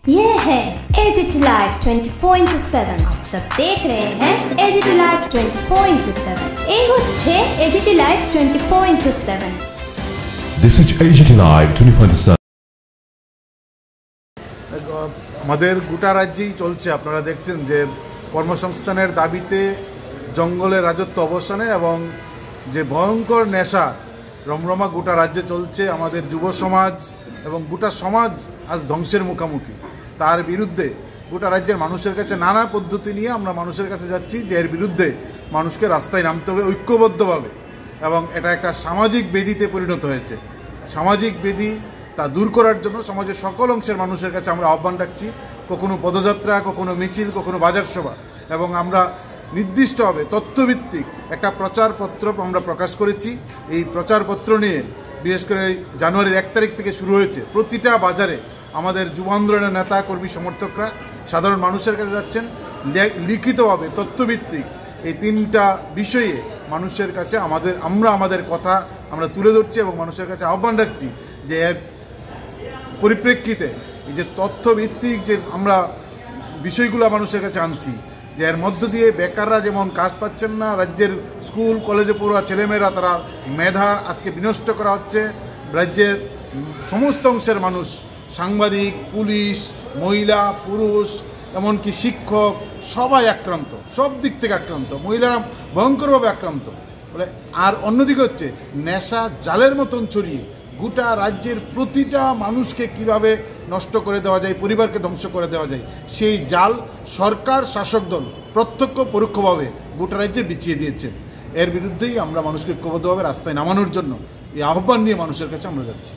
ये है AGT live 24/7। आप सब देख रहे हैं एजीटी लाइव 24/7। এই হচ্ছে AGT live 24/7। This is AGT Live 24/7। আমাদের গোটা রাজ্যেই চলছে, আপনারা দেখছেন যে কর্মসংস্থানের দাবিতে জঙ্গলের রাজত্ব অবসানে এবং যে ভয়ঙ্কর নেশা রমরমা গোটা রাজ্যে চলছে, আমাদের যুব সমাজ এবং গোটা সমাজ আজ ধ্বংসের মুখোমুখি। তার বিরুদ্ধে গোটা রাজ্যের মানুষের কাছে নানা পদ্ধতি নিয়ে আমরা মানুষের কাছে যাচ্ছি যে এর বিরুদ্ধে মানুষকে রাস্তায় নামতে হবে ঐক্যবদ্ধভাবে, এবং এটা একটা সামাজিক ব্যাধিতে পরিণত হয়েছে। সামাজিক ব্যাধি তা দূর করার জন্য সমাজের সকল অংশের মানুষের কাছে আমরা আহ্বান রাখছি, কখনো পদযাত্রা, কখনো মিছিল, কখনো বাজার সভা, এবং আমরা নির্দিষ্টভাবে তথ্যভিত্তিক একটা প্রচারপত্র আমরা প্রকাশ করেছি। এই প্রচারপত্র নিয়ে বিশেষ করে জানুয়ারির 1 তারিখ থেকে শুরু হয়েছে। প্রতিটা বাজারে আমাদের যুব আন্দোলনের নেতা কর্মী সমর্থকরা সাধারণ মানুষের কাছে যাচ্ছেন, লিখিতভাবে তথ্যভিত্তিক এই 3টা বিষয়ে মানুষের কাছে আমরা আমাদের কথা আমরা তুলে ধরছি এবং মানুষের কাছে আহ্বান রাখছি যে এর পরিপ্রেক্ষিতে এই যে তথ্যভিত্তিক যে আমরা বিষয়গুলো মানুষের কাছে আনছি, যে এর মধ্য দিয়ে বেকাররা যেমন কাজ পাচ্ছেন না, রাজ্যের স্কুল কলেজে পড়ুয়া ছেলেমেয়েরা তারা মেধা আজকে বিনষ্ট করা হচ্ছে, রাজ্যের সমস্ত অংশের মানুষ, সাংবাদিক, পুলিশ, মহিলা, পুরুষ, এমনকি শিক্ষক সবাই আক্রান্ত, সব দিক থেকে আক্রান্ত, মহিলারা ভয়ঙ্করভাবে আক্রান্ত বলে। আর অন্যদিকে হচ্ছে নেশা জালের মতন ছড়িয়ে গোটা রাজ্যের প্রতিটা মানুষকে কিভাবে নষ্ট করে দেওয়া যায়, পরিবারকে ধ্বংস করে দেওয়া যায়, সেই জাল সরকার শাসক দল প্রত্যক্ষ পরোক্ষভাবে গোটা রাজ্যে বিছিয়ে দিয়েছে। এর বিরুদ্ধেই আমরা মানুষকে ঐক্যবদ্ধভাবে রাস্তায় নামানোর জন্য এই আহ্বান নিয়ে মানুষের কাছে আমরা যাচ্ছি।